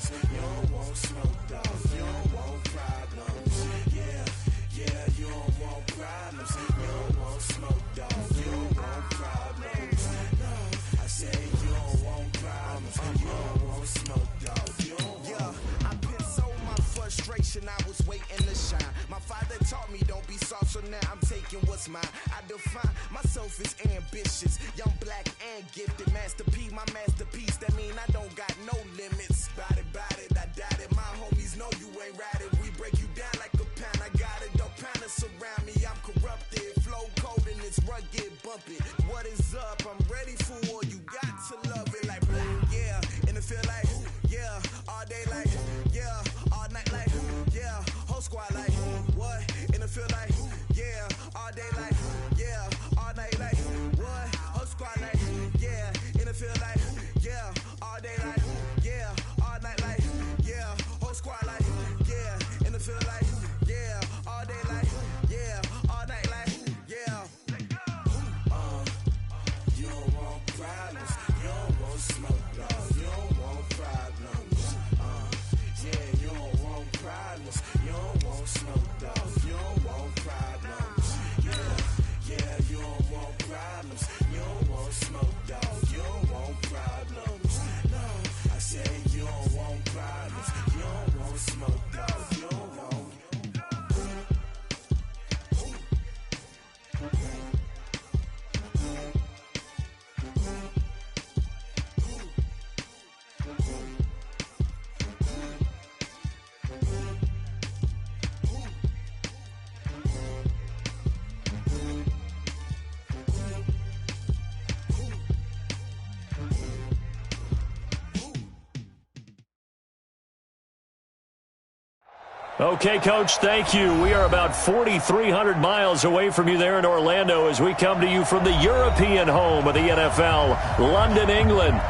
problems. You don't want smoke, dog. You don't want problems. Yeah, yeah, you don't want problems. You don't want smoke, dog. You don't want problems. No, I say you don't want problems. You don't want smoke, dog. You don't want. Yeah, I've been so my frustration, I was waiting to shine. My father taught me don't be soft, so now I'm taking what's mine. I define myself as ambitious, young, black, and gifted. Master P, my masterpiece. That mean I don't got no limits. Bout it, I doubt it. My homies know you ain't ratted. We break you down like a pound. I got it, don't pound us around me. I'm corrupted, flow cold and it's rugged, bumpy. What is up? I'm ready for war. You got to love it like black, yeah. And it feel like, yeah, all day like, yeah, all night like, yeah, whole squad like, what? And it feel like, yeah, all day like, yeah, all night like, what? Whole squad like, yeah, and it feel like, yeah, all day like, yeah, all night like, yeah, whole squad like, yeah, and it feel like, yeah, all day like, yeah, all night like, yeah. You don't want problems, you don't want smoke, no, you don't want problems. Yeah, you don't want problems, you don't want smoke, dog, you don't want problems. Yeah, yeah, you don't want problems, you don't want smoke, dog, you don't want problems. No, I say you don't want problems, you don't want smoke, dog, you don't want. Okay, Coach, thank you. We are about 4,300 miles away from you there in Orlando as we come to you from the European home of the NFL, London, England.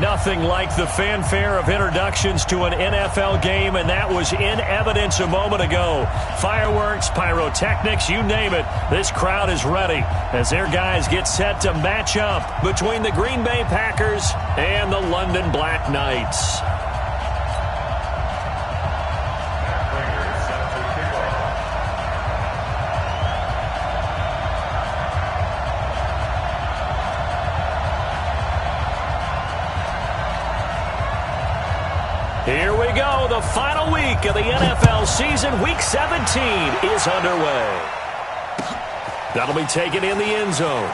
Nothing like the fanfare of introductions to an NFL game, and that was in evidence a moment ago. Fireworks, pyrotechnics, you name it. This crowd is ready as their guys get set to match up between the Green Bay Packers and the London Black Knights. Here we go. The final week of the NFL season, Week 17, is underway. That'll be taken in the end zone.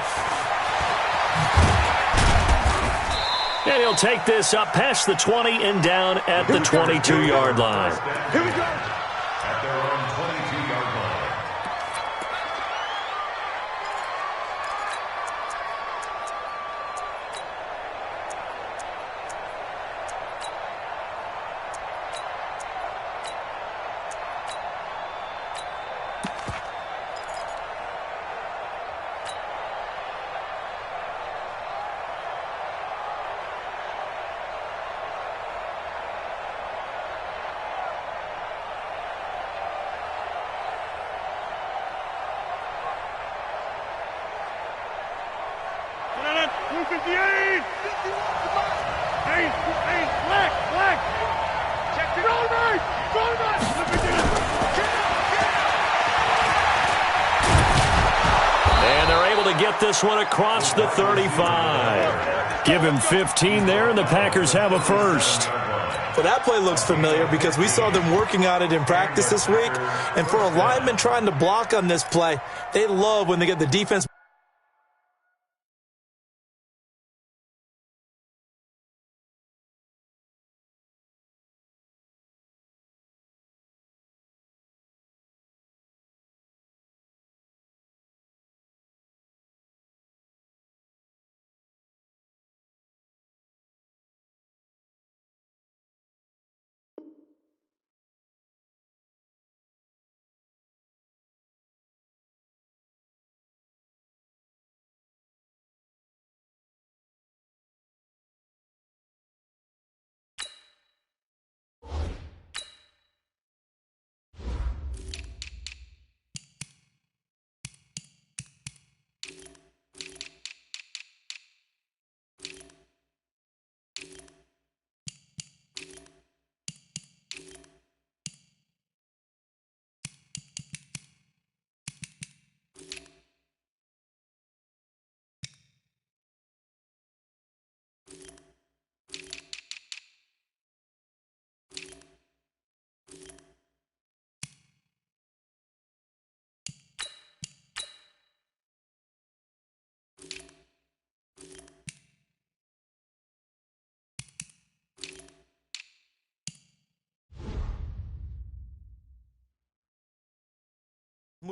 And he'll take this up past the 20 and down at the 22-yard line. Here we go. At their own 22-yard line. And they're able to get this one across the 35. Give him 15 there, and the Packers have a first. Well, that play looks familiar because we saw them working on it in practice this week. And for a lineman trying to block on this play, they love when they get the defense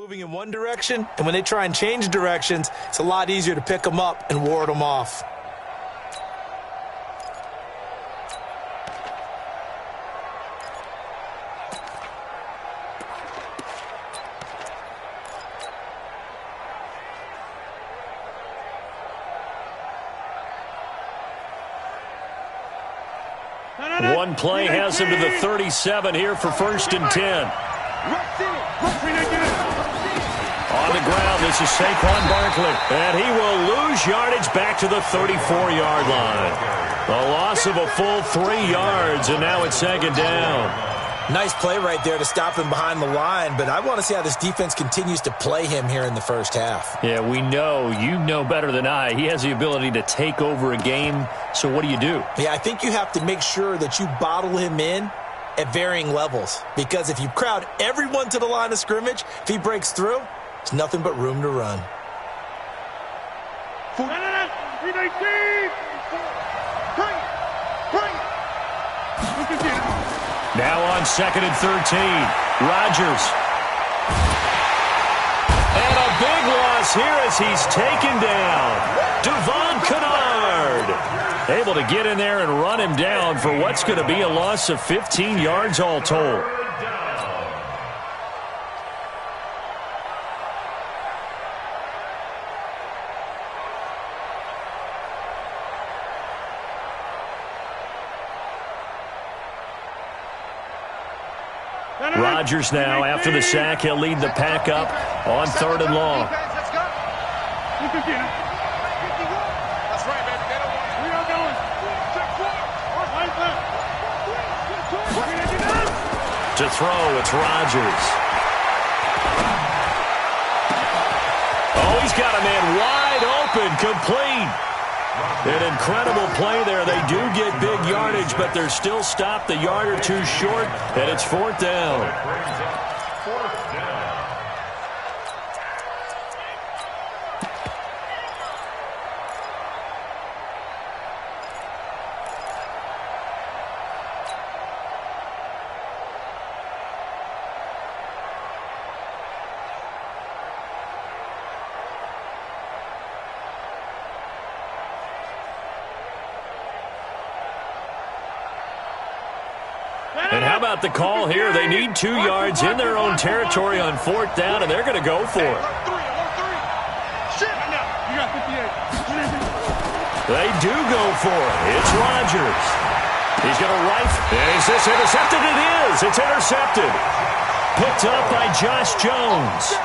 moving in one direction, and when they try and change directions, it's a lot easier to pick them up and ward them off. One play has him to the 37 here for 1st and 10. On the ground, this is Saquon Barkley. And he will lose yardage back to the 34-yard line. A loss of a full 3 yards, and now it's 2nd down. Nice play right there to stop him behind the line, but I want to see how this defense continues to play him here in the first half. Yeah, we know. You know better than I. He has the ability to take over a game, so what do you do? Yeah, I think you have to make sure that you bottle him in at varying levels, because if you crowd everyone to the line of scrimmage, if he breaks through, it's nothing but room to run. Now on 2nd and 13, Rodgers. And a big loss here as he's taken down. Devon Kennard able to get in there and run him down for what's going to be a loss of 15 yards all told. Rodgers now, after the sack, he'll lead the pack up on 3rd and long. To throw, it's Rodgers. Oh, he's got a man wide open, complete. An incredible play there. They do get big yardage, but they're still stopped a yard or two short, and it's 4th down. And how about the call here? They need 2 yards in their own territory on 4th down, and they're going to go for it. They do go for it. It's Rodgers. He's going to rifle. Is this intercepted? It is. It's intercepted. Picked up by Josh Jones.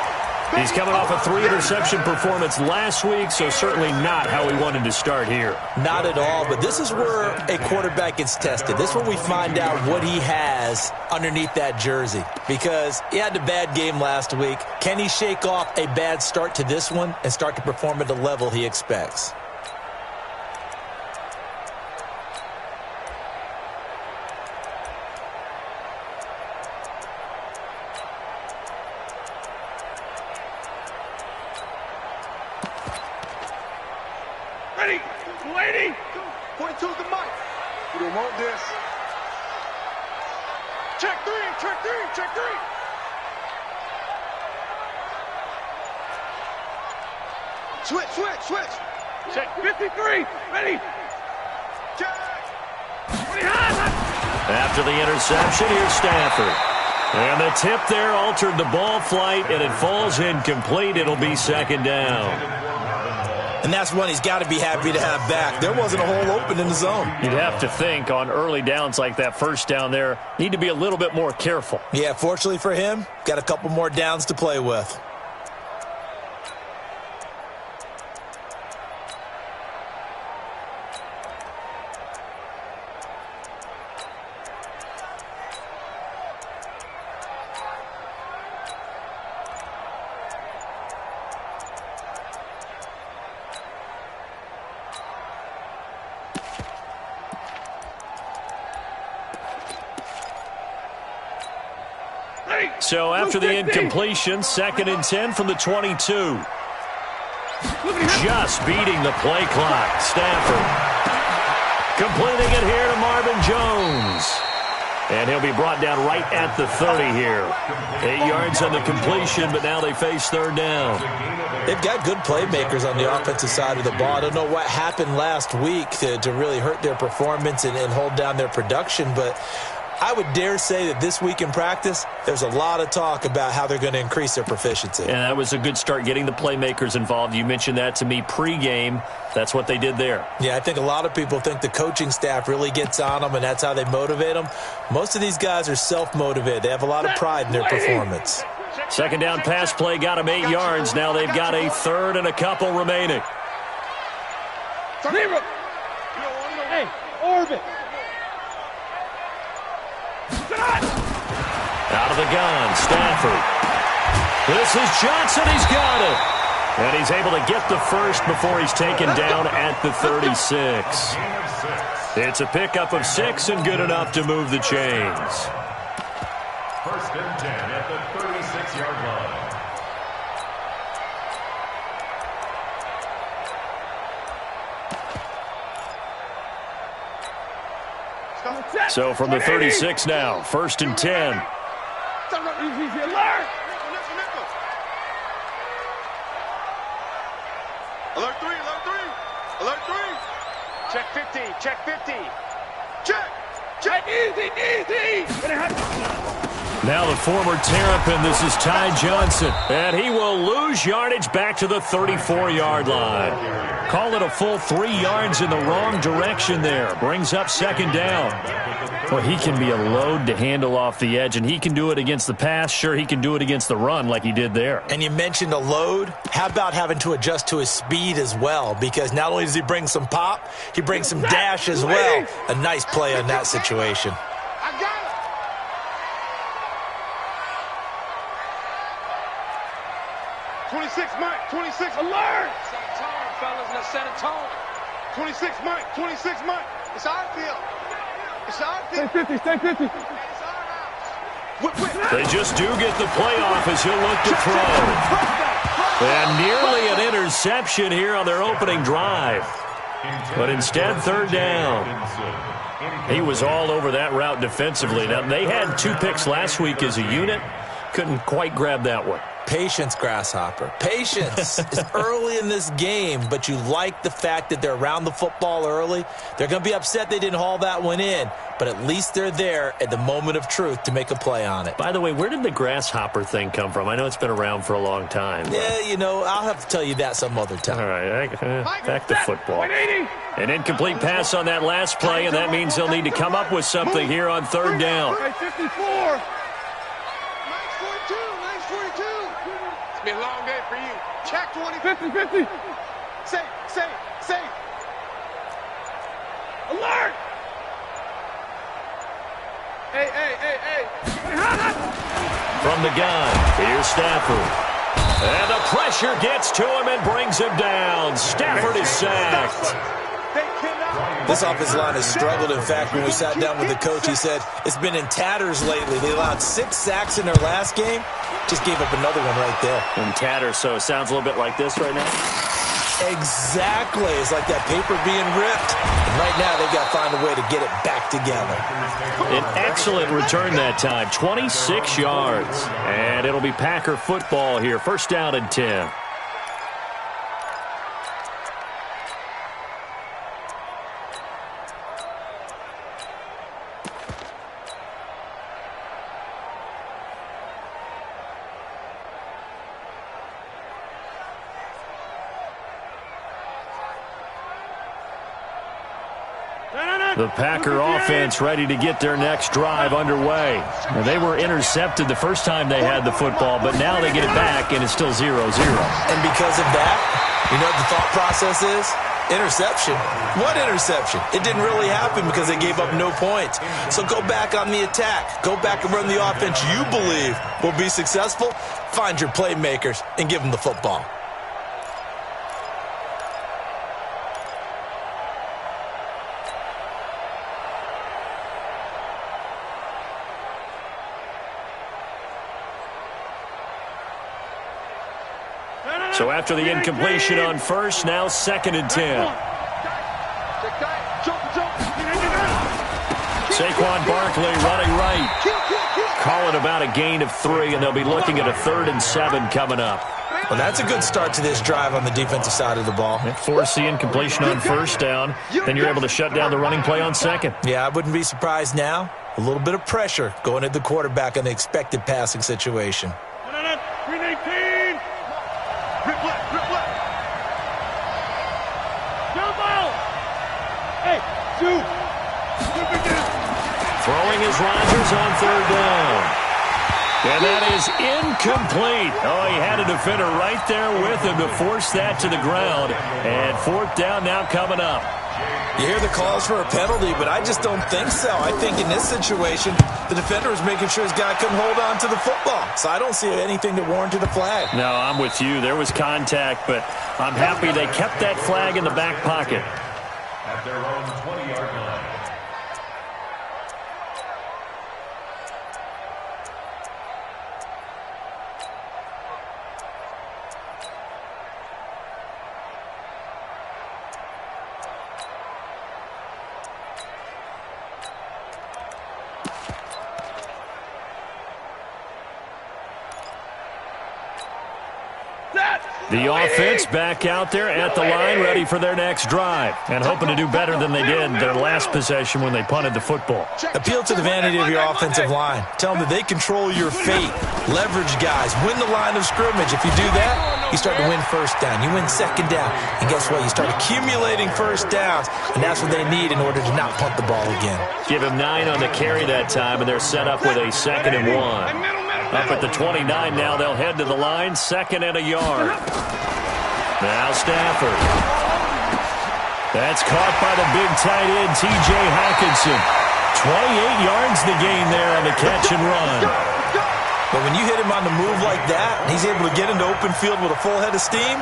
He's coming off a 3-interception performance last week, so certainly not how he wanted to start here. Not at all, but this is where a quarterback gets tested. This is when we find out what he has underneath that jersey, because he had a bad game last week. Can he shake off a bad start to this one and start to perform at the level he expects? Lady! Point to the mic. We don't want this. Check 3, check 3, check 3. Switch, switch, switch. Check 53. Ready. Check. After the interception, here's Stafford. And the tip there altered the ball flight, and it falls incomplete. It'll be 2nd down. And that's one he's got to be happy to have back. There wasn't a hole open in the zone. You'd have to think on early downs like that, 1st down there, need to be a little bit more careful. Yeah, fortunately for him, got a couple more downs to play with. So after the incompletion, 2nd and 10 from the 22. Just beating the play clock. Stafford completing it here to Marvin Jones. And he'll be brought down right at the 30 here. 8 yards on the completion, but now they face third down. They've got good playmakers on the offensive side of the ball. I don't know what happened last week to really hurt their performance and hold down their production, but I would dare say that this week in practice, there's a lot of talk about how they're going to increase their proficiency. And that was a good start, getting the playmakers involved. You mentioned that to me pregame. That's what they did there. Yeah, I think a lot of people think the coaching staff really gets on them, and that's how they motivate them. Most of these guys are self-motivated. They have a lot of pride in their performance. Second down pass play got them 8 yards. Now they've got a third and a couple remaining. Hey, orbit. Out of the gun, Stafford. This is Johnson. He's got it. And he's able to get the first before he's taken down at the 36. It's a pickup of 6 and good enough to move the chains. First and 10 at the 36-yard line. So from the 36 now, first and 10. Alert 3, alert 3, alert 3. Check 50, check 50. Check, easy. Now the former Terrapin, this is Ty Johnson. And he will lose yardage back to the 34-yard line. Call it a full 3 yards in the wrong direction there. Brings up second down. Well, he can be a load to handle off the edge, and he can do it against the pass. Sure, he can do it against the run like he did there. And you mentioned a load. How about having to adjust to his speed as well? Because not only does he bring some pop, he brings some dash as well. A nice play on that situation. I got it. 26, Mike, 26, alert. Set a tone, fellas, let's set a tone. 26, Mike, 26, Mike. It's our field. It's our field. Stay 50, stay 50. They just do get the playoff as he'll look to throw. And nearly an interception here on their opening drive. But instead, third down. He was all over that route defensively. Now, they had 2 picks last week as a unit. Couldn't quite grab that one. Patience, Grasshopper. Patience. It's early in this game, but you like the fact that they're around the football early. They're going to be upset they didn't haul that one in, but at least they're there at the moment of truth to make a play on it. By the way, where did the Grasshopper thing come from? I know it's been around for a long time. Yeah, you know, I'll have to tell you that some other time. All right, back to football. An incomplete pass on that last play, and that means they'll need to come up with something here on third down. 54. Be a long day for you. Check 20. 50. Safe. Alert! Hey. From the gun, here's Stafford. And the pressure gets to him and brings him down. Stafford is sacked. This offensive line has struggled. In fact, when we sat down with the coach, he said it's been in tatters lately. They allowed 6 sacks in their last game. Just gave up another one right there. In tatters, so it sounds a little bit like this right now. Exactly. It's like that paper being ripped. And right now, they've got to find a way to get it back together. An excellent return that time. 26 yards. And it'll be Packer football here. First down and 10. The Packer offense ready to get their next drive underway. Now, they were intercepted the first time they had the football, but now they get it back, and it's still 0-0. And because of that, you know what the thought process is? Interception. What interception? It didn't really happen because they gave up no points. So go back on the attack. Go back and run the offense you believe will be successful. Find your playmakers and give them the football. So after the incompletion on first, now second and 10. Saquon Barkley running right. Call it about a gain of 3, and they'll be looking at a 3rd and 7 coming up. Well, that's a good start to this drive on the defensive side of the ball. Force the incompletion on 1st down. Then you're able to shut down the running play on 2nd. Yeah, I wouldn't be surprised now. A little bit of pressure going at the quarterback on the expected passing situation. 319. Rip left, rip left. Jump out. Hey, shoot. Throwing is Rodgers on 3rd down. And that is incomplete. Oh, he had a defender right there with him to force that to the ground. And 4th down now coming up. You hear the calls for a penalty, but I just don't think so. I think in this situation, the defender was making sure his guy couldn't hold on to the football. So I don't see anything that warranted a flag. No, I'm with you. There was contact, but I'm happy they kept that flag in the back pocket. At their own 20-yard line. The offense back out there at the line, ready for their next drive, and hoping to do better than they did their last possession when they punted the football. Appeal to the vanity of your offensive line. Tell them that they control your fate. Leverage guys. Win the line of scrimmage. If you do that, you start to win 1st down. You win 2nd down. And guess what? You start accumulating 1st downs, and that's what they need in order to not punt the ball again. Give him 9 on the carry that time, and they're set up with a 2nd and 1. Up at the 29 now, they'll head to the line, 2nd and a yard. Now Stafford. That's caught by the big tight end, T.J. Hawkinson. 28 yards the gain there on the catch and run. But when you hit him on the move like that, and he's able to get into open field with a full head of steam,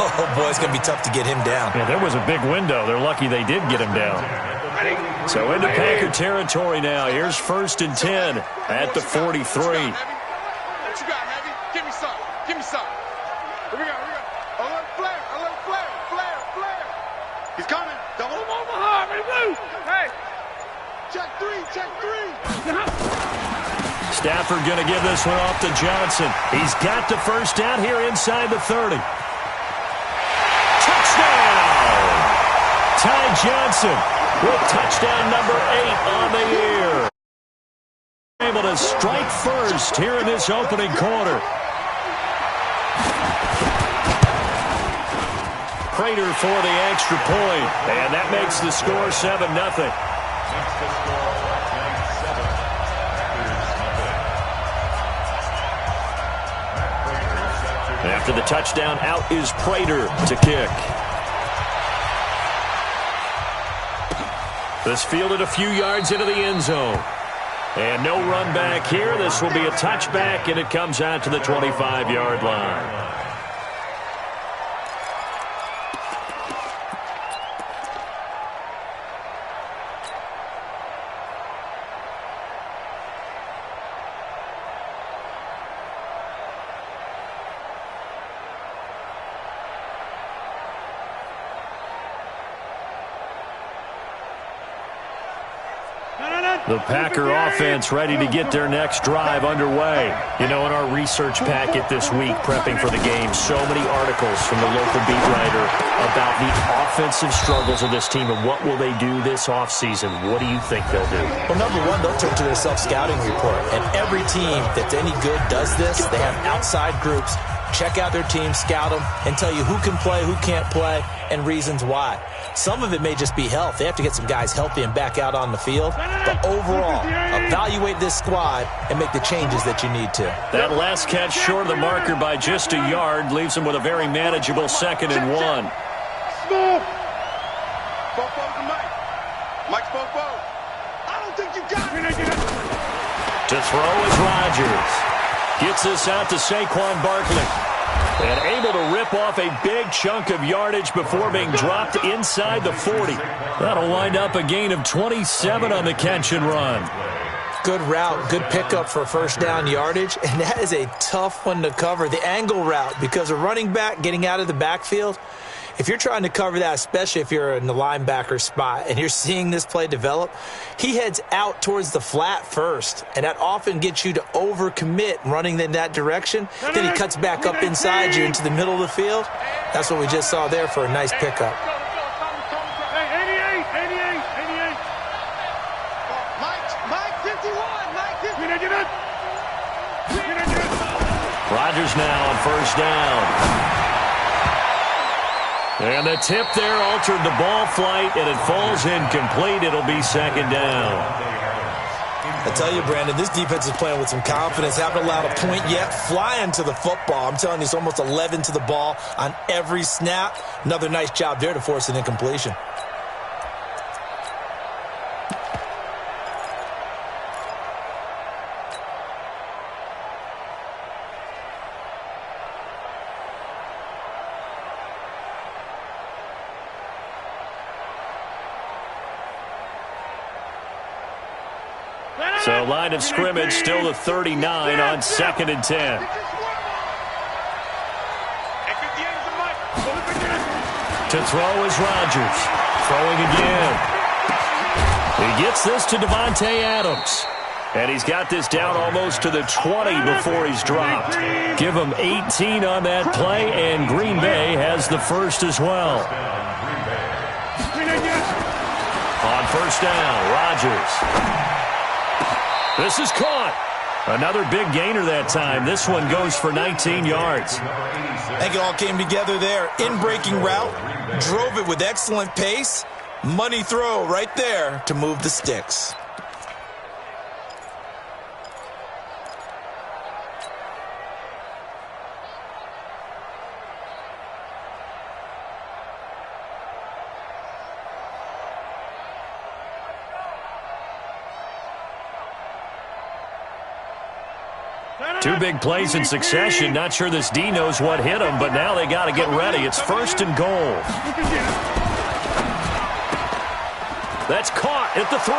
oh, boy, it's going to be tough to get him down. Yeah, there was a big window. They're lucky they did get him down. So into Packer territory now. Here's 1st and 10 at the 43. What you got, Heavy? Give me some. Give me some. Here we go. Alert flare. He's coming. Double him over hard. Ready, blue. Hey. Check 3. Stafford going to give this one off to Johnson. He's got the 1st down here inside the 30. Touchdown! Ty Johnson with touchdown number 8 on the year. Able to strike first here in this opening quarter. Prater for the extra point, and that makes the score 7-0. After the touchdown, out is Prater to kick. This fielded a few yards into the end zone. And no run back here. This will be a touchback, and it comes out to the 25-yard line. The Packer offense ready to get their next drive underway. You know, in our research packet this week, prepping for the game, so many articles from the local beat writer about the offensive struggles of this team and what will they do this offseason. What do you think they'll do? Well, number one, they'll turn to their self-scouting report. And every team that's any good does this. They have outside groups. Check out their team, scout them, and tell you who can play, who can't play, and reasons why. Some of it may just be health. They have to get some guys healthy and back out on the field. But overall, evaluate this squad and make the changes that you need to. That last catch short of the marker by just a yard leaves them with a very manageable 2nd and 1. Smooth. Fofo to Mike. Mike's Fofo. I don't think you got it. To throw is Rodgers. Gets this out to Saquon Barkley. And able to rip off a big chunk of yardage before being dropped inside the 40. That'll wind up a gain of 27 on the catch and run. Good route, good pickup for 1st down yardage, and that is a tough one to cover. The angle route, because a running back getting out of the backfield, If you're trying to cover that, especially if you're in the linebacker spot and you're seeing this play develop, he heads out towards the flat first, and that often gets you to overcommit running in that direction. Then he cuts back up inside you into the middle of the field. That's what we just saw there for a nice pickup. Rodgers now on first down. And the tip there altered the ball flight, and it falls incomplete. It'll be second down. I tell you, Brandon, this defense is playing with some confidence. Haven't allowed a point yet. Flying to the football. I'm telling you, it's almost 11 to the ball on every snap. Another nice job there to force an incompletion. So line of scrimmage still the 39 on 2nd and 10. To throw is Rodgers. Throwing again. He gets this to Devontae Adams. And he's got this down almost to the 20 before he's dropped. Give him 18 on that play, and Green Bay has the first as well. On first down, Rodgers. This is caught. Another big gainer that time. This one goes for 19 yards. I think it all came together there. In-breaking route, drove it with excellent pace. Money throw right there to move the sticks. Two big plays in succession. Not sure this D knows what hit him, but now they got to get ready. It's first and goal. That's caught at the 3.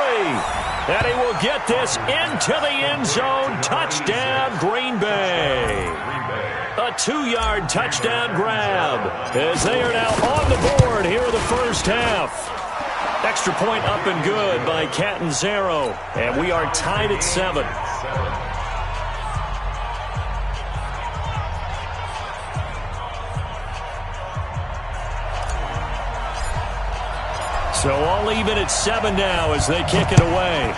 And he will get this into the end zone. Touchdown, Green Bay. A 2-yard touchdown grab as they are now on the board here in the first half. Extra point up and good by Catanzaro. And we are tied at 7. So all even at 7 now as they kick it away.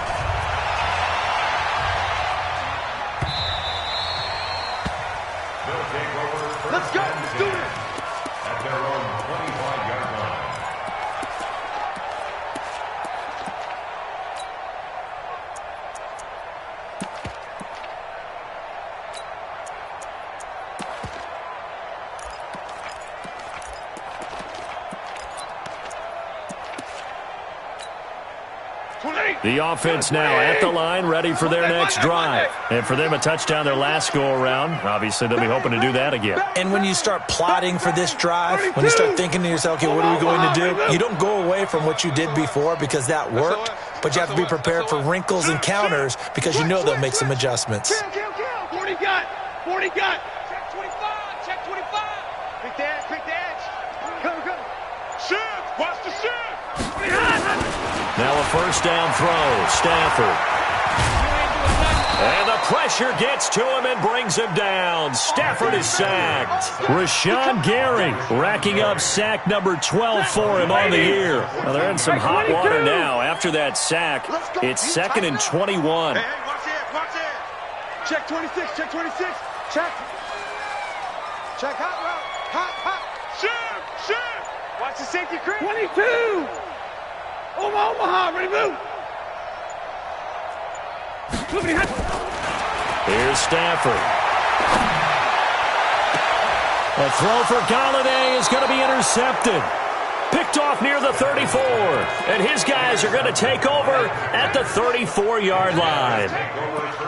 Let's go. Let's do it. At their own 25-yard line. The offense now at the line, ready for their next drive. And for them, a touchdown their last go-around. Obviously, they'll be hoping to do that again. And when you start plotting for this drive, when you start thinking to yourself, okay, what are we going to do? You don't go away from what you did before because that worked, but you have to be prepared for wrinkles and counters because you know they'll make some adjustments. 40 got. 40 got. Check 25. Check 25. Quick the edge. Go. Shift. Watch the shift. Now a first down throw. Stafford. And the pressure gets to him and brings him down. Stafford is sacked. Rashawn Gary racking up sack number 12 for him on the year. Well, they're in some hot water now. After that sack, it's 2nd and 21. Hey, watch it. Check 26. Check 26. Check. Check hot route. Hot. Shift. Watch the safety creep. 22. Omaha, ready to move. Here's Stafford. A throw for Galladay is going to be intercepted. Picked picked off near the 34. And his guys are going to take over at the 34-yard line.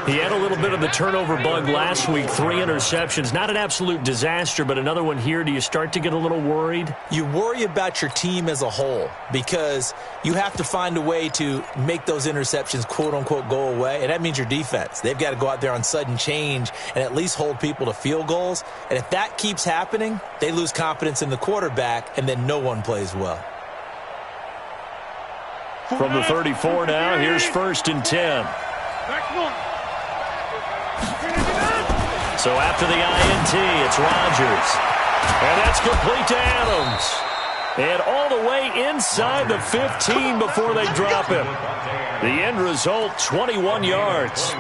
He had a little bit of the turnover bug last week, 3 interceptions. Not an absolute disaster, but another one here. Do you start to get a little worried? You worry about your team as a whole because you have to find a way to make those interceptions, quote-unquote, go away, and that means your defense. They've got to go out there on sudden change and at least hold people to field goals, and if that keeps happening, they lose confidence in the quarterback, and then no one plays well. From the 34 now, here's 1st and 10. So after the INT, it's Rodgers. And that's complete to Adams. And all the way inside the 15 before they drop him. The end result, 21 yards.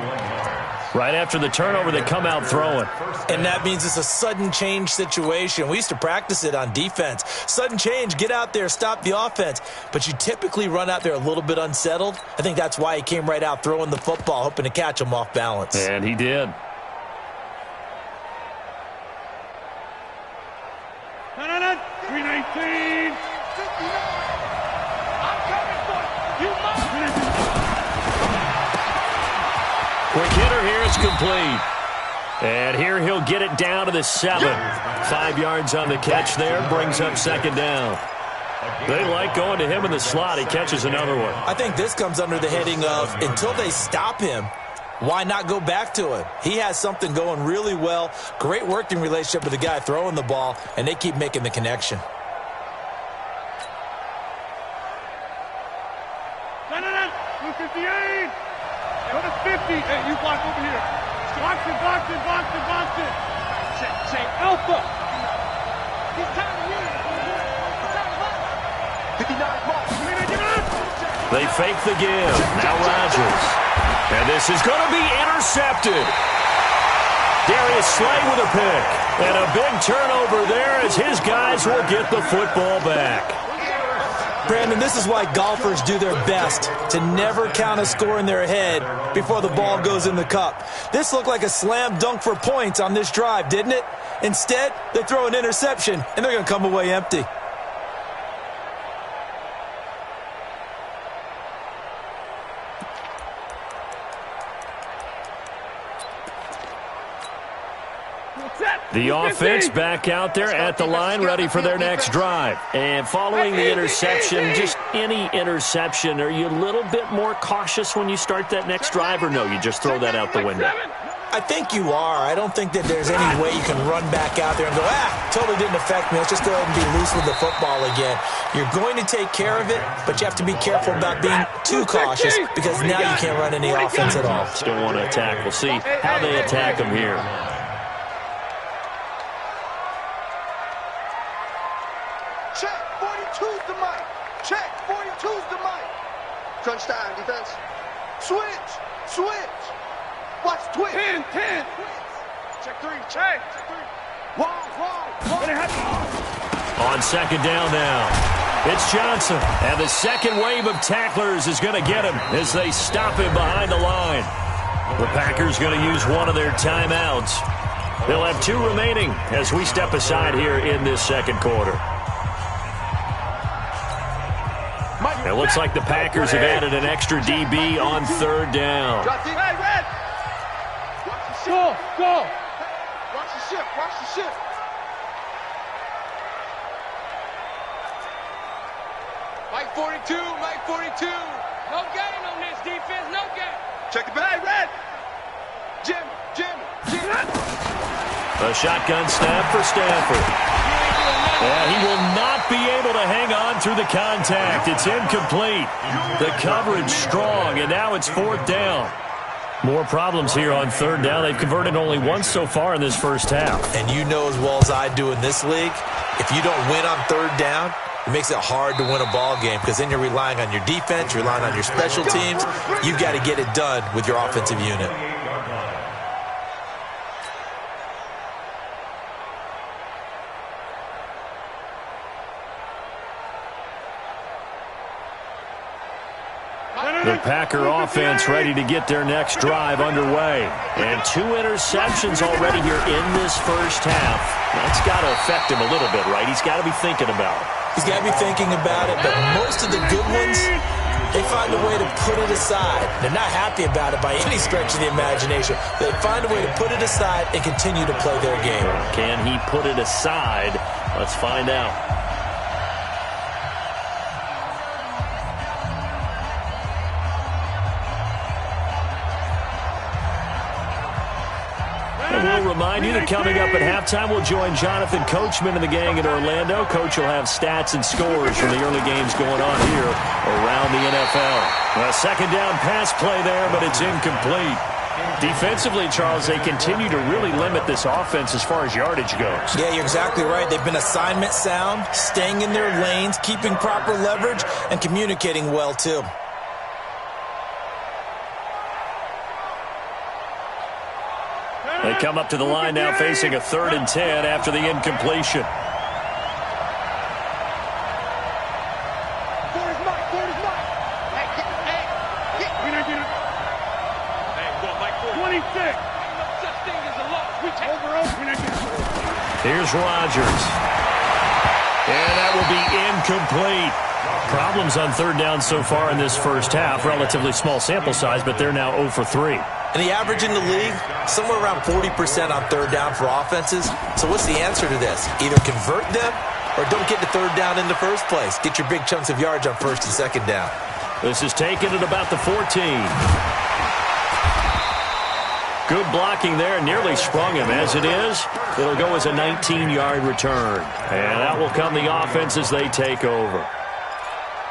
Right after the turnover, they come out throwing. And that means it's a sudden change situation. We used to practice it on defense. Sudden change, get out there, stop the offense. But you typically run out there a little bit unsettled. I think that's why he came right out throwing the football, hoping to catch him off balance. And he did. No. 319. I'm coming for you. You must. Quick hitter here, it's complete. And here he'll get it down to the 7. 5 yards on the catch there, brings up 2nd down. They like going to him in the slot. He catches another one. I think this comes under the heading of until they stop him, why not go back to him? He has something going really well. Great working relationship with the guy throwing the ball, and they keep making the connection. No. 258. Go to 50. Hey, you block over here. Box it. Say alpha. He's time to win. He's time to 59. They fake the give. Now Rodgers. And this is going to be intercepted. Darius Slay with a pick. And a big turnover there as his guys will get the football back. Brandon, this is why golfers do their best to never count a score in their head before the ball goes in the cup. This looked like a slam dunk for points on this drive, didn't it? Instead, they throw an interception, and they're going to come away empty. The offense back out there at the line, ready for their next drive. And following the interception, just any interception, are you a little bit more cautious when you start that next drive, or no, you just throw that out the window? I think you are. I don't think that there's any way you can run back out there and go, totally didn't affect me. Let's just go ahead and be loose with the football again. You're going to take care of it, but you have to be careful about being too cautious because now you can't run any offense at all. Still want to attack. We'll see how they attack them here. Check, 42's the mic. Check, 42's the mic. Crunch time, defense. Switch. Watch twitch. 10. Check 3. Check 3. Wrong. On 2nd down now, it's Johnson. And the second wave of tacklers is going to get him as they stop him behind the line. The Packers going to use one of their timeouts. They'll have 2 remaining as we step aside here in this second quarter. It looks like the Packers have added an extra DB on 3rd down. Hey, Red! Go! Watch the shift. Mike 42. No gain on this defense, no gain. Check the back, Red! Jim. A shotgun snap for Stafford. Yeah, he will not be able to hang on through the contact. It's incomplete. The coverage strong, and now it's 4th down. More problems here on 3rd down. They've converted only once so far in this first half. And you know as well as I do in this league, if you don't win on 3rd down, it makes it hard to win a ball game because then you're relying on your defense, you're relying on your special teams. You've got to get it done with your offensive unit. No. The Packer offense ready to get their next drive underway. And 2 interceptions already here in this first half. That's got to affect him a little bit, right? He's got to be thinking about it. He's got to be thinking about it, but most of the good ones, they find a way to put it aside. They're not happy about it by any stretch of the imagination. They find a way to put it aside and continue to play their game. Can he put it aside? Let's find out. And we'll remind you that coming up at halftime, we'll join Jonathan Coachman and the gang in Orlando. Coach will have stats and scores from the early games going on here around the NFL. A second down pass play there, but it's incomplete. Defensively, Charles, they continue to really limit this offense as far as yardage goes. Yeah, you're exactly right. They've been assignment sound, staying in their lanes, keeping proper leverage, and communicating well, too. They come up to the line now facing a 3rd and 10 after the incompletion. Here's Rodgers. And that will be incomplete. Problems on 3rd down so far in this first half. Relatively small sample size, but they're now 0 for 3. And the average in the league, somewhere around 40% on 3rd down for offenses. So what's the answer to this? Either convert them or don't get to 3rd down in the first place. Get your big chunks of yards on 1st and 2nd down. This is taken at about the 14. Good blocking there. Nearly sprung him. As it is, it'll go as a 19-yard return. And that will come the offense as they take over.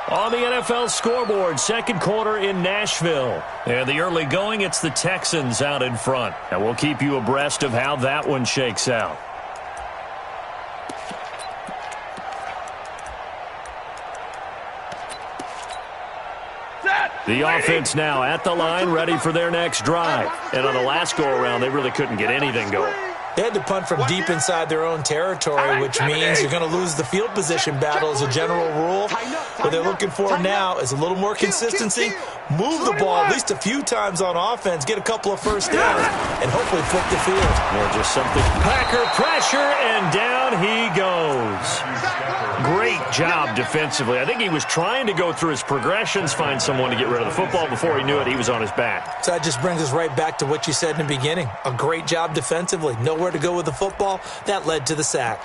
On the NFL scoreboard, second quarter in Nashville. And the early going, it's the Texans out in front. And we'll keep you abreast of how that one shakes out. The offense now at the line, ready for their next drive. And on the last go-around, they really couldn't get anything going. They had to punt from deep inside their own territory, which means you're going to lose the field position battle as a general rule. What they're looking for now is a little more consistency, move the ball at least a few times on offense, get a couple of first downs, and hopefully flip the field. Or just something. Packer pressure, and down he goes. Great job defensively. I think he was trying to go through his progressions, find someone to get rid of the football. Before he knew it, he was on his back. So that just brings us right back to what you said in the beginning. A great job defensively. Nowhere to go with the football. That led to the sack.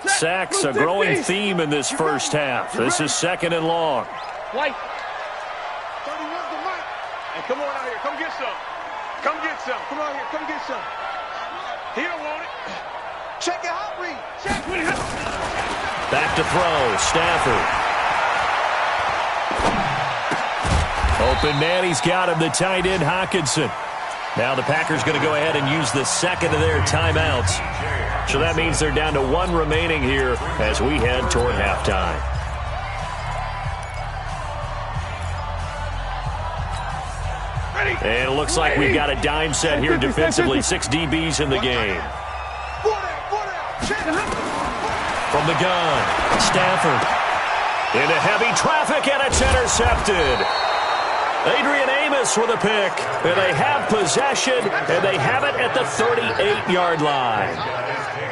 Sacks, a growing theme in this first half. This is 2nd and long. White. 31's the mic. Hey, come on out here. Come get some. Come get some. Come out here. Come get some. He don't want it. Check it out, Reed. Check it out. Back to throw. Stafford. Open man. He's got him. The tight end, Hockenson. Now the Packers going to go ahead and use the second of their timeouts. So that means they're down to 1 remaining here as we head toward halftime. And it looks like we've got a dime set here defensively. 6 DBs in the game. From the gun, Stafford. Into heavy traffic, and it's intercepted. Adrian Amos with a pick. And they have possession, and they have it at the 38-yard line.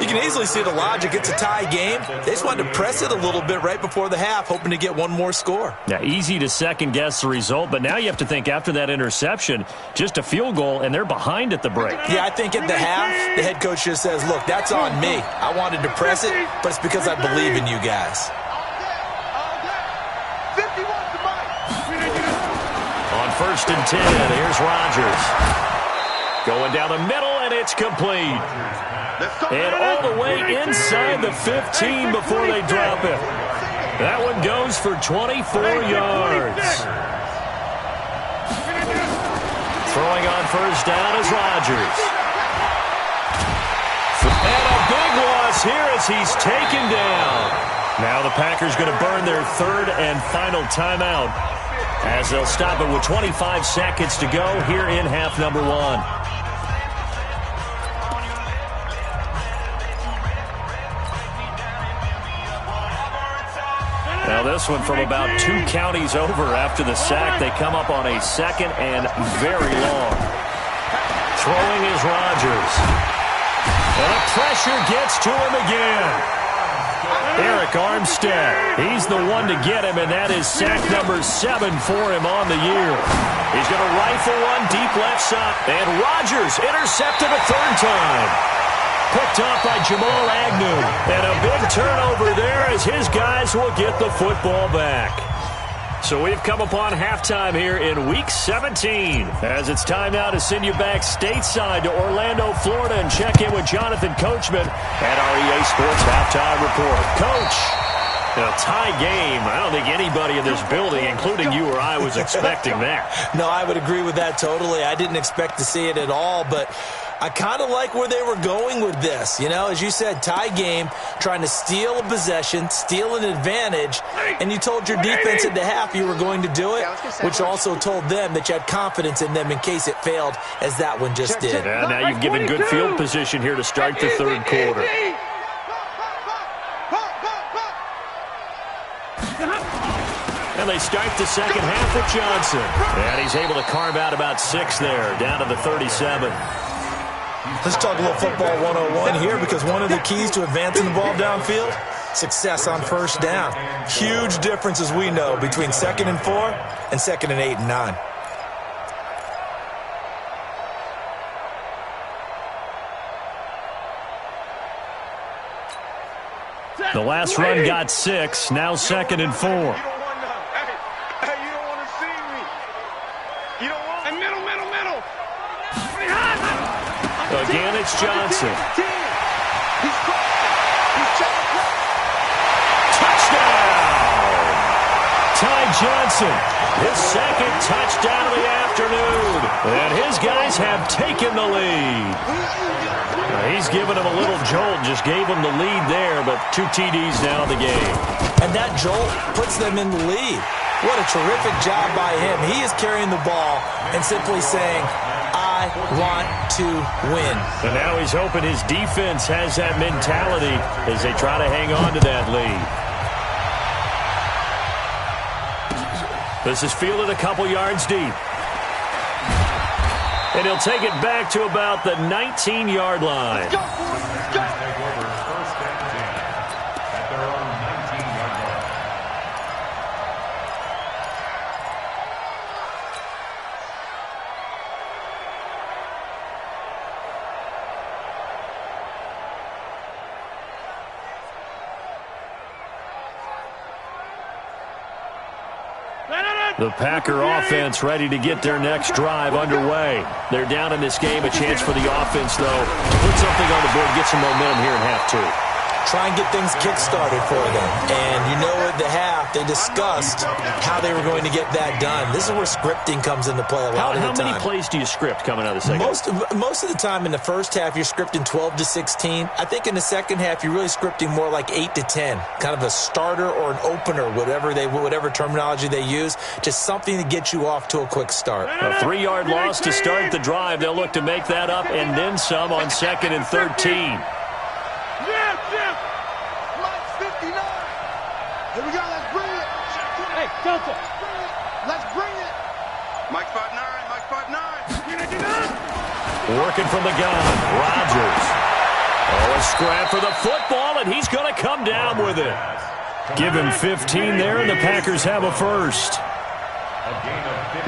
You can easily see the logic. It's a tie game. They just wanted to press it a little bit right before the half, hoping to get one more score. Now, easy to second-guess the result, but now you have to think after that interception, just a field goal, and they're behind at the break. Yeah, I think at the half, the head coach just says, look, that's on me. I wanted to press it, but it's because I believe in you guys. On 1st and 10, here's Rodgers. Going down the middle, and it's complete. And all the way inside the 15 before they drop it. That one goes for 24 yards. Throwing on 1st down is Rodgers. And a big loss here as he's taken down. Now the Packers going to burn their 3rd and final timeout as they'll stop it with 25 seconds to go here in half number 1. Now this one from about 2 counties over after the sack. They come up on a 2nd and very long. Throwing is Rodgers. And the pressure gets to him again. Eric Armstead, he's the one to get him, and that is sack number 7 for him on the year. He's going to rifle one deep left side, and Rodgers intercepted a 3rd time. Picked off by Jamal Agnew, and a big turnover there as his guys will get the football back. So we've come upon halftime here in Week 17, as it's time now to send you back stateside to Orlando, Florida, and check in with Jonathan Coachman at our EA Sports Halftime Report. Coach, a tie game. I don't think anybody in this building, including you or I, was expecting that. No, I would agree with that totally. I didn't expect to see it at all, but I kind of like where they were going with this. You know, as you said, tie game, trying to steal a possession, steal an advantage, and you told your defense at the half you were going to do it, which also told them that you had confidence in them in case it failed, as that one just did. Yeah, now you've given good field position here to start the 3rd quarter. And they start the 2nd half with Johnson. And he's able to carve out about 6 there, down to the 37. Let's talk a little football 101 here, because one of the keys to advancing the ball downfield, success on 1st down. Huge difference, as we know, between 2nd and 4 and 2nd and 8 and 9. The last run got 6, now 2nd and 4. Hey, you don't want to see me. You don't want. Hey, middle. Again, it's Johnson. Touchdown! Ty Johnson, his 2nd touchdown of the afternoon. And his guys have taken the lead. He's given him a little jolt, just gave him the lead there, but 2 TDs now in the game. And that jolt puts them in the lead. What a terrific job by him. He is carrying the ball and simply saying, I want to win. And now he's hoping his defense has that mentality as they try to hang on to that lead. This is fielded a couple yards deep. And he'll take it back to about the 19-yard line. Take over 1st and 10 at their own 19-yard line. The Packer offense ready to get their next drive underway. They're down in this game. A chance for the offense, though, to put something on the board, get some momentum here in half 2. Try and get things kick-started for them. And you know at the half, they discussed how they were going to get that done. This is where scripting comes into play a lot of the time. How many plays do you script coming out of the 2nd? Most of the time in the 1st half, you're scripting 12 to 16. I think in the 2nd half, you're really scripting more like 8 to 10. Kind of a starter or an opener, whatever terminology they use. Just something to get you off to a quick start. A 3-yard loss to start the drive. They'll look to make that up and then some on 2nd and 13. Here we go, let's bring it. Hey, Delta. Let's bring it. Mike 5'9", Mike 5'9". Working from the gun, Rodgers. Oh, a scrap for the football, and he's going to come down with it. Give him 15 there, and the Packers have a 1st.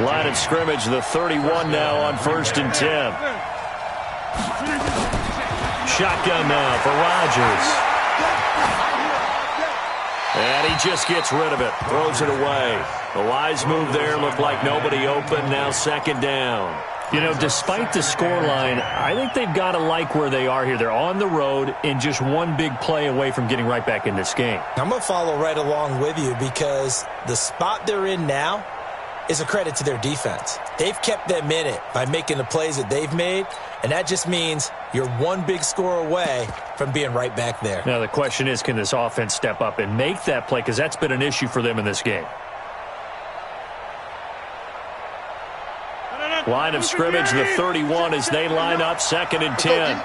Line of scrimmage, the 31 now on 1st and 10. Shotgun now for Rodgers. And he just gets rid of it, throws it away. The wise move there, looked like nobody open, now 2nd down. You know, despite the scoreline, I think they've got to like where they are here. They're on the road and just one big play away from getting right back in this game. I'm going to follow right along with you, because the spot they're in now is a credit to their defense. They've kept them in it by making the plays that they've made, and that just means you're one big score away from being right back there. Now the question is, can this offense step up and make that play? Because that's been an issue for them in this game. Line of scrimmage, the 31 as they line up 2nd and 10.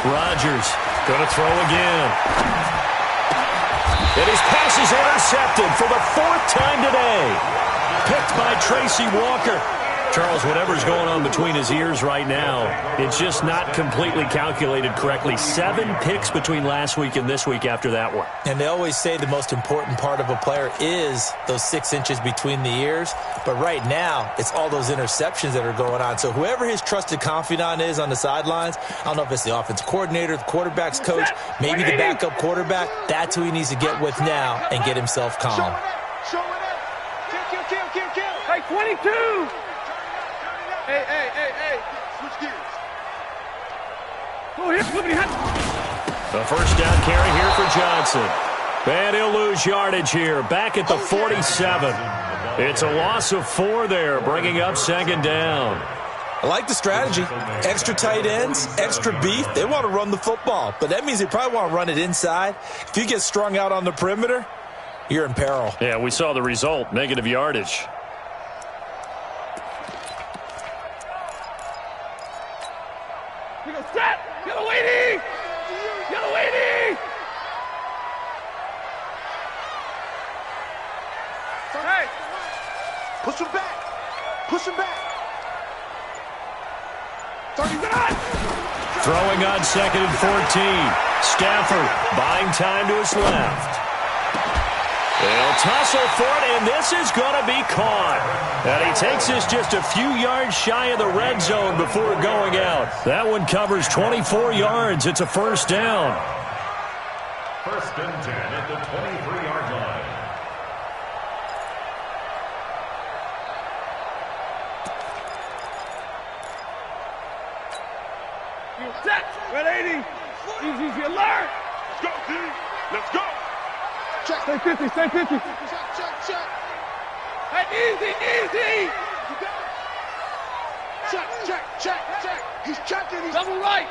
Rodgers going to throw again. And his pass is intercepted for the 4th time today. Picked by Tracy Walker. Charles, whatever's going on between his ears right now, it's just not completely calculated correctly. 7 picks between last week and this week after that one. And they always say the most important part of a player is those 6 inches between the ears. But right now, it's all those interceptions that are going on. So whoever his trusted confidant is on the sidelines, I don't know if it's the offensive coordinator, the quarterback's coach, maybe the backup quarterback, that's who he needs to get with now and get himself calm. Show it up. Kill. Hey, 22. Hey. Switch gears. Oh, here, flippity hot. The first down carry here for Johnson. And he'll lose yardage here. Back at the 47. It's a loss of 4 there, bringing up 2nd down. I like the strategy. Extra tight ends, extra beef. They want to run the football, but that means they probably want to run it inside. If you get strung out on the perimeter, you're in peril. Yeah, we saw the result, negative yardage. Set! Yellow lady! Hey! Push him back! 39! Throwing on 2nd and 14. Stafford buying time to his left. They'll tussle for it, and this is going to be caught. And he takes this just a few yards shy of the red zone before going out. That one covers 24 yards. It's a 1st down. 1st and 10 at the 23-yard line. You're set! Red 80! Easy, alert! Let's go, D! Let's go! Check. Stay 50. Check. Hey, easy. Check. He's checking. Double right.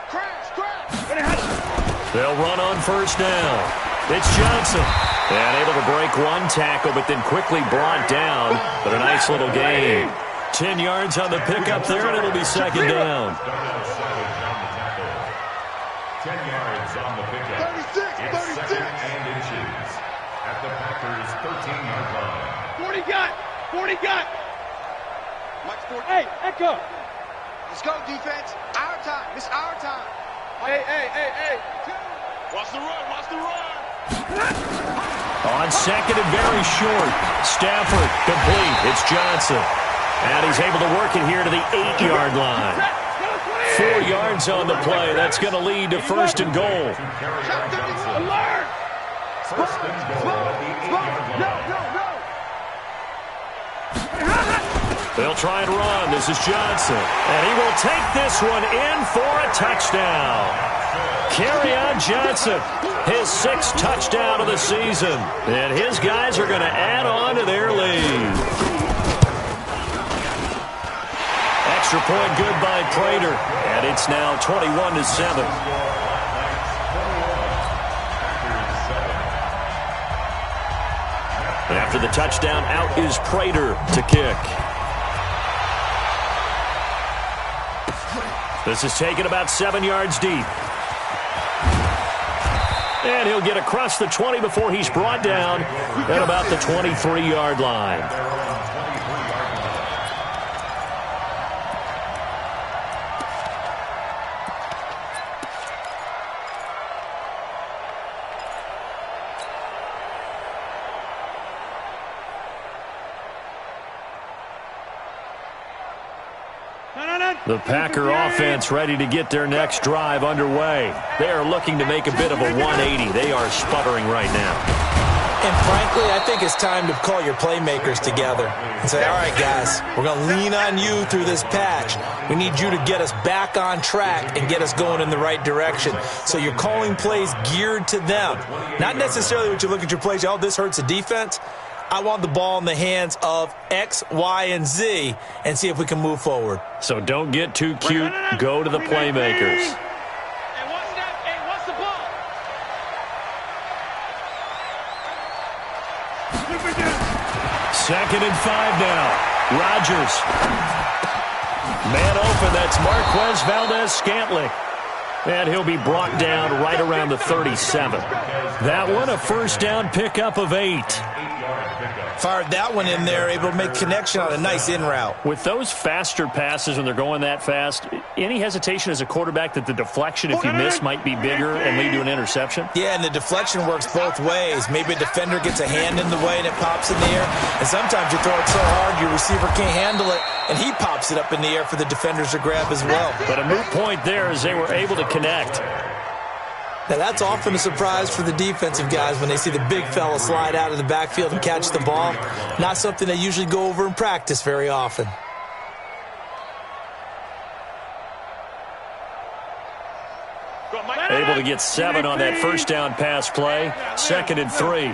Crash. They'll run on 1st down. It's Johnson. And able to break 1 tackle, but then quickly brought down. But a nice little gain. 10 yards on the pickup there, and it'll be 2nd down. 10 yards on the pickup. 36. It's 2nd and inches at the Packers' 13-yard line. 40 got. Watch 40. Hey, Echo. Let's go, defense. Our time. It's our time. Hey. Watch the run. On 2nd and very short. Stafford complete. It's Johnson. And he's able to work it here to the 8-yard line. 4 yards on the play. That's going to lead to 1st and goal. Alert! 1st and goal at the 8-yard line. They'll try and run. This is Johnson. And he will take this one in for a touchdown. Kerryon Johnson, his 6th touchdown of the season. And his guys are going to add on to their lead. Extra point good by Prater. And it's now 21-7. After the touchdown, out is Prater to kick. This is taken about 7 yards deep. And he'll get across the 20 before he's brought down at about the 23-yard line. The Packer offense ready to get their next drive underway. They are looking to make a bit of a 180. They are sputtering right now. And frankly, I think it's time to call your playmakers together and say, all right, guys, we're going to lean on you through this patch. We need you to get us back on track and get us going in the right direction. So you're calling plays geared to them. Not necessarily what you look at your plays, oh, this hurts the defense. I want the ball in the hands of X, Y, and Z and see if we can move forward. So don't get too cute. Go to the playmakers. And what's the ball? 2nd and 5 now. Rodgers. Man open, that's Marquez Valdez-Scantling. And he'll be brought down right around the 37. That one, a first down pickup of 8. Fired that one in there, able to make connection on a nice in route. With those faster passes when they're going that fast, any hesitation as a quarterback that the deflection, if you miss, might be bigger and lead to an interception? Yeah, and the deflection works both ways. Maybe a defender gets a hand in the way and it pops in the air. And sometimes you throw it so hard your receiver can't handle it, and he pops it up in the air for the defenders to grab as well. But a moot point there as they were able to connect. Now, that's often a surprise for the defensive guys when they see the big fella slide out of the backfield and catch the ball. Not something they usually go over in practice very often. Able to get 7 on that first down pass play. 2nd and 3.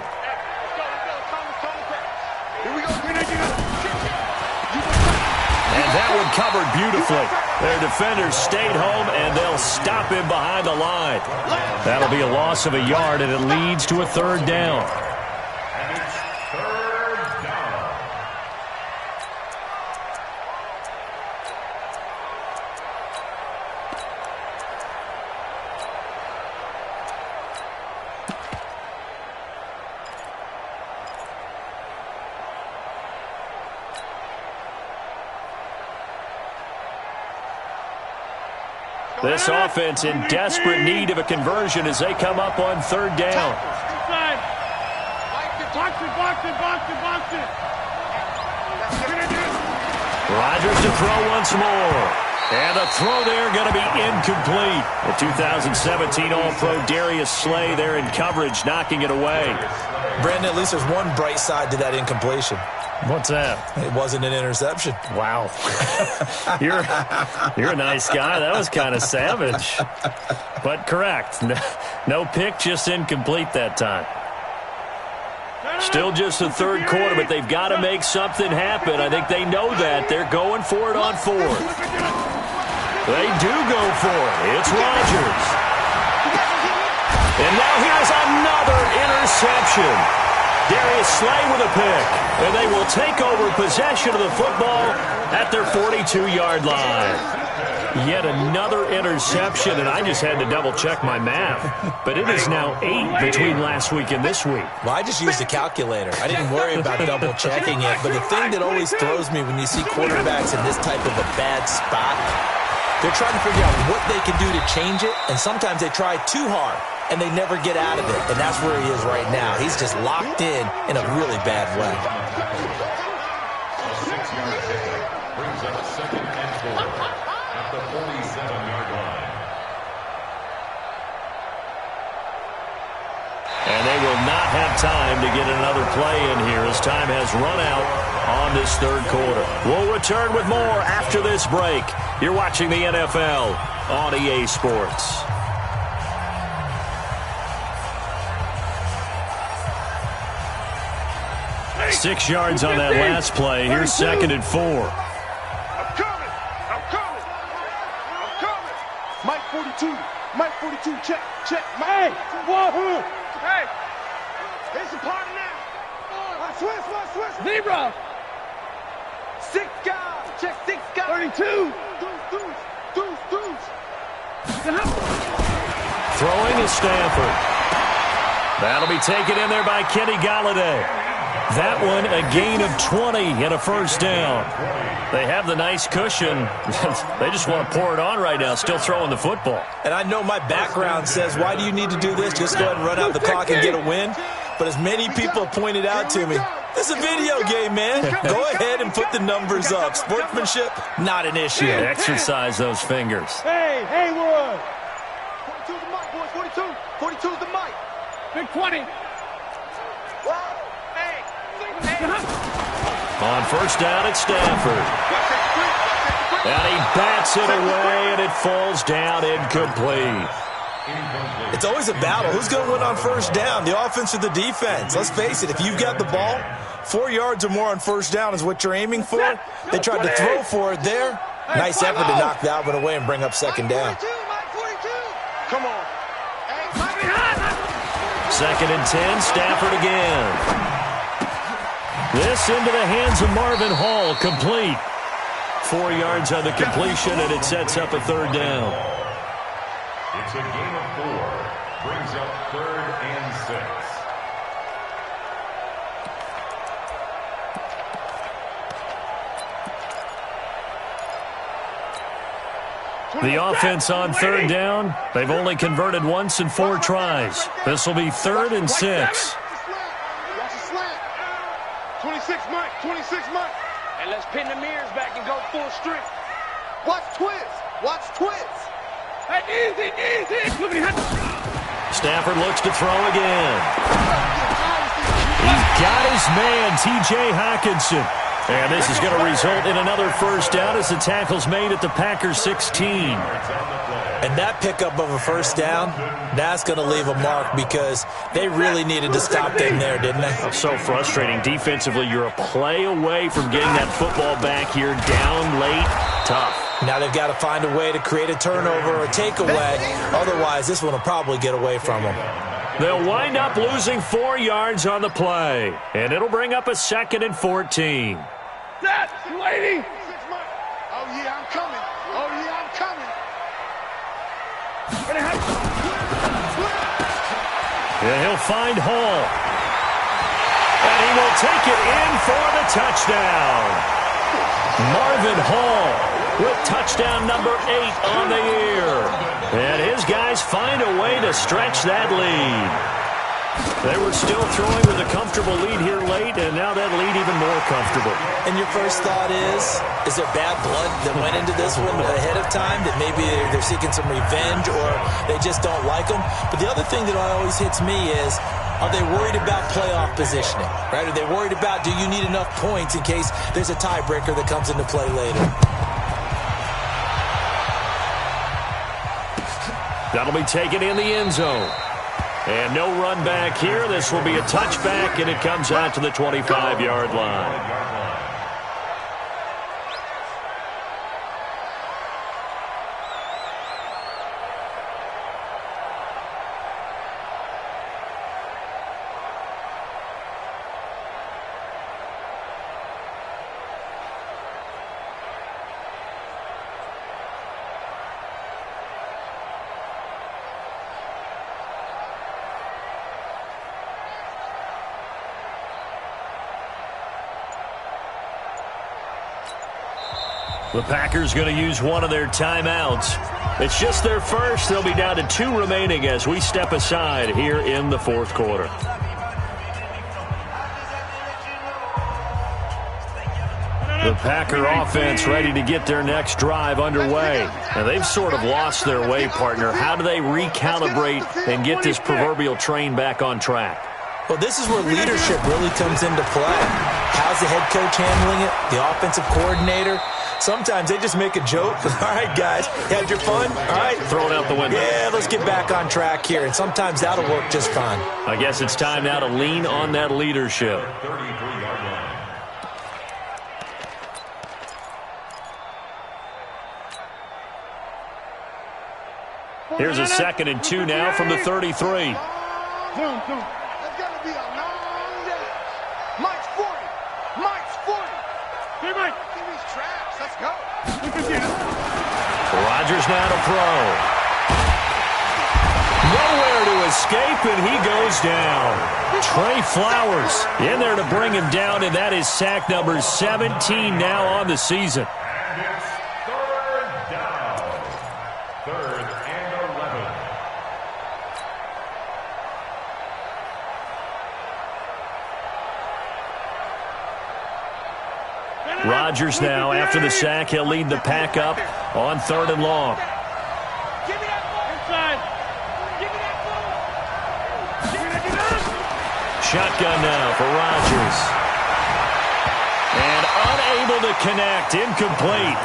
And that one covered beautifully. Their defenders stayed home, and they'll stop him behind the line. That'll be a loss of a yard, and it leads to a 3rd down. And it's 3rd down. This offense in desperate need of a conversion as they come up on 3rd down. Rodgers to throw once more. And the throw there going to be incomplete. The 2017 All-Pro Darius Slay there in coverage, knocking it away. Brandon, at least there's one bright side to that incompletion. What's that? It wasn't an interception. Wow. You're a nice guy. That was kind of savage. But correct. No pick, just incomplete that time. Still just the 3rd quarter, but they've got to make something happen. I think they know that. They're going for it on 4th. They do go for it. It's Rodgers. And now here's another interception. Darius Slay with a pick. And they will take over possession of the football at their 42-yard line. Yet another interception, and I just had to double-check my math. But it is now 8 between last week and this week. Well, I just used a calculator. I didn't worry about double-checking it. But the thing that always throws me when you see quarterbacks in this type of a bad spot, they're trying to figure out what they can do to change it, and sometimes they try too hard, and they never get out of it. And that's where he is right now. He's just locked in a really bad way. A 6-yard pickup brings up 2nd and 4 at the 47-yard line. And they will not have time to get another play in here as time has run out on this 3rd quarter. We'll return with more after this break. You're watching the NFL on EA Sports. Six yards on that last play. Here's 2nd and 4. I'm coming. Mike 42, check. Hey, it's a party now. Switch. Zebra. 6 guys, check 6 guys. 32. Deuce. Throwing is Stanford. That'll be taken in there by Kenny Golladay. That one, a gain of 20 and a first down. They have the nice cushion. They just want to pour it on right now, still throwing the football. And I know my background says, why do you need to do this? Just go ahead and run out the clock and get a win. But as many people pointed out to me, it's a video game, man. Go ahead and put the numbers up. Sportsmanship, not an issue. Exercise those fingers. Hey, Haywood. 42's the mic, boys. 42's the mic. Big 20. On first down, it's Stanford. And he bats it away, and it falls down incomplete. It's always a battle. Who's going to win on first down, the offense or the defense? Let's face it, if you've got the ball, 4 yards or more on first down is what you're aiming for. They tried to throw for it there. Nice effort to knock that one away and bring up 2nd down. Come on. 2nd and 10, Stafford again. This into the hands of Marvin Hall, complete. 4 yards on the completion, and it sets up a 3rd down. It's a gain of 4. Brings up 3rd and 6. The offense on 3rd down. They've only converted once in 4 tries. This will be 3rd and 6. Watch the slant. 26 Mike. 26 Mike. And let's pin the mirrors back and go full strength. Watch Thizz. Watch Thizz. Hey, easy. Stafford looks to throw again. He's got his man, T.J. Hockenson. And this is going to result in another first down as the tackle's made at the Packers 16. And that pickup of a first down, that's going to leave a mark because they really needed to stop them there, didn't they? So frustrating. Defensively, you're a play away from getting that football back here down late. Tough. Now they've got to find a way to create a turnover or a takeaway. Otherwise, this one will probably get away from them. They'll wind up losing 4 yards on the play. And it'll bring up a 2nd and 14. That lady. Oh, yeah, I'm coming. Oh, yeah, I'm coming. And he'll find Hall. And he will take it in for the touchdown. Marvin Hall with touchdown number 8 on the year. And his guys find a way to stretch that lead. They were still throwing with a comfortable lead here late, and now that lead even more comfortable. And your first thought is there bad blood that went into this one ahead of time, that maybe they're seeking some revenge or they just don't like them? But the other thing that always hits me is, are they worried about playoff positioning? Right? Are they worried about, do you need enough points in case there's a tiebreaker that comes into play later? That'll be taken in the end zone. And no run back here. This will be a touchback, and it comes out to the 25-yard line. The Packers going to use one of their timeouts. It's just their first. They'll be down to 2 remaining as we step aside here in the 4th quarter. The Packer offense ready to get their next drive underway. Now, they've sort of lost their way, partner. How do they recalibrate and get this proverbial train back on track? Well, this is where leadership really comes into play. How's the head coach handling it? The offensive coordinator? Sometimes they just make a joke. All right, guys, you had your fun? All right. Throw it out the window. Yeah, let's get back on track here. And sometimes that'll work just fine. I guess it's time now to lean on that leadership. 33-yard line. Here's a 2nd and 2 now from the 33. That's got to be a long day. Mike's 40. Mike's 40. Hey, Mike. Give these traps. Let's go. Rodgers now to throw. Nowhere to escape, and he goes down. Trey Flowers in there to bring him down, and that is sack number 17 now on the season. And it's 3rd down. 3rd and 11. Rodgers now, after the sack, he'll lead the pack up on 3rd and long. Give me that ball. Inside. Give me that ball. Give me that. Shotgun now for Rodgers. And unable to connect, incomplete.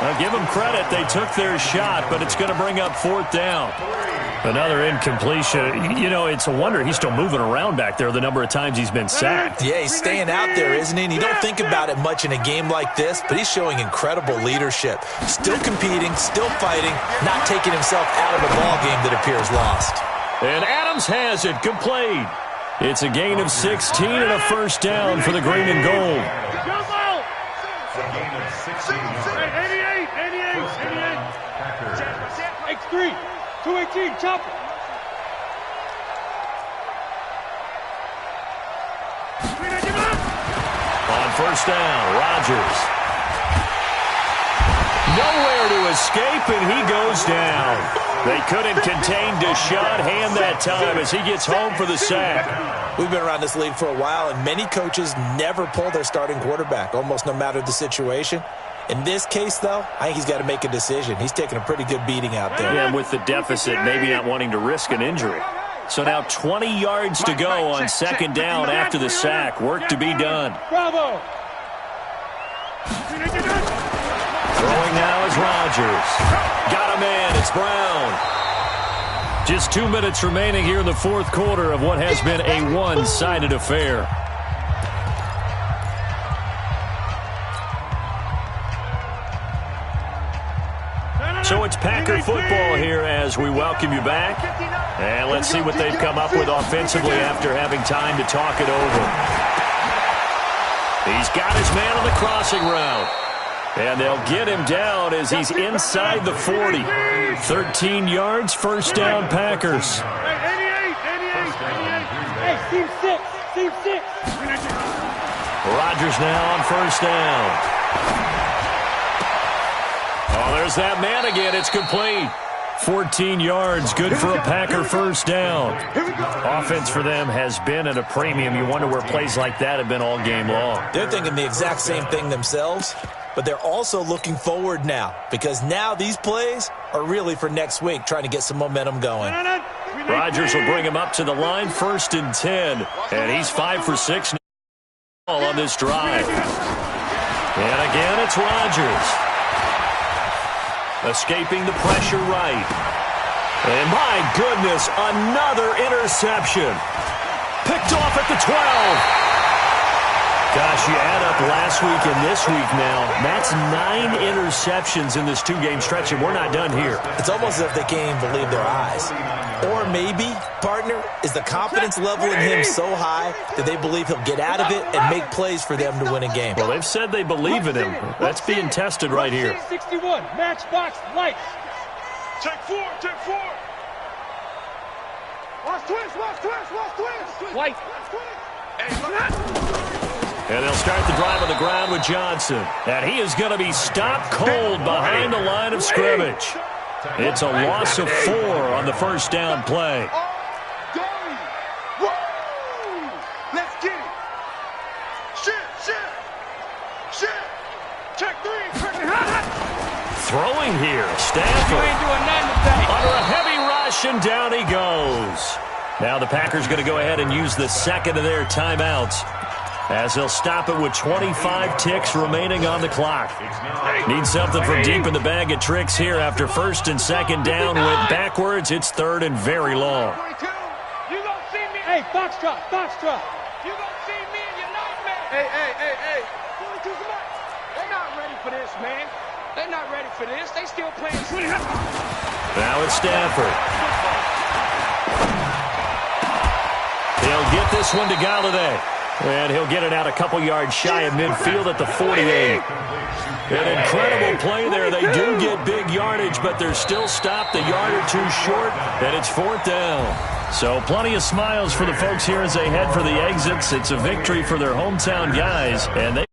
Now give them credit, they took their shot, but it's going to bring up 4th down. Another incompletion. You know, it's a wonder he's still moving around back there the number of times he's been sacked. Yeah, he's staying out there, isn't he? And you don't think about it much in a game like this, but he's showing incredible leadership. Still competing, still fighting, not taking himself out of a ball game that appears lost. And Adams has it, complete. It's a gain of 16 and a first down for the green and gold. It's a gain of 16 yards. 88. First down, Packers. X3. 218, chopper. On first down, Rodgers. Nowhere to escape, and he goes down. They couldn't contain Deshaun that time as he gets home for the sack. We've been around this league for a while, and many coaches never pull their starting quarterback, almost no matter the situation. In this case, though, I think he's got to make a decision. He's taking a pretty good beating out there. Yeah, and with the deficit, maybe not wanting to risk an injury. So now 20 yards to go on second down after the sack. Work to be done. Bravo. Throwing now is Rodgers. Got a man. It's Brown. Just 2 minutes remaining here in the fourth quarter of what has been a one-sided affair. So it's Packer football here as we welcome you back. And let's see what they've come up with offensively after having time to talk it over. He's got his man on the crossing route. And they'll get him down as he's inside the 40. 13 yards, first down, Packers. 88. Hey, team 6. Team 6. Rodgers now on first down. Oh, there's that man again. It's complete. 14 yards, good for a Packer first down. Offense for them has been at a premium. You wonder where plays like that have been all game long. They're thinking the exact same thing themselves, but they're also looking forward now because now these plays are really for next week, trying to get some momentum going. Rodgers will bring him up to the line, 1st and 10, and he's 5 for 6 on this drive. And again, it's Rodgers. Escaping the pressure right. And my goodness, another interception. Picked off at the 12. Gosh, you add up last week and this week now. That's 9 interceptions in this 2-game stretch, and we're not done here. It's almost as if they can't even believe their eyes. Or maybe, partner, is the confidence level in him so high that they believe he'll get out of it and make plays for them to win a game. Well, they've said they believe in him. That's being tested right here. 61, matchbox, lights. Check 4. Watch twins. White. And they'll start the drive on the ground with Johnson. And he is going to be stopped cold behind the line of scrimmage. It's a loss of 4 on the first down play. Let's get it. Shit. Check 3. Throwing here, Stanford. You ain't doing nothing today. Under a heavy rush, and down he goes. Now the Packers going to go ahead and use the second of their timeouts, as they'll stop it with 25 ticks remaining on the clock. Need something from deep in the bag of tricks here after 1st and 2nd down. Went backwards. It's 3rd and very long. You gonna see me? Hey, Foxtrot. You gonna see me in your nightmare? Hey. They're not ready for this, man. They're not ready for this. They still playing. Now it's Stanford. He'll get this one to Galladay. And he'll get it out a couple yards shy of midfield at the 48. An incredible play there. They do get big yardage, but they're still stopped a yard or 2 short, and it's 4th down. So plenty of smiles for the folks here as they head for the exits. It's a victory for their hometown guys, and they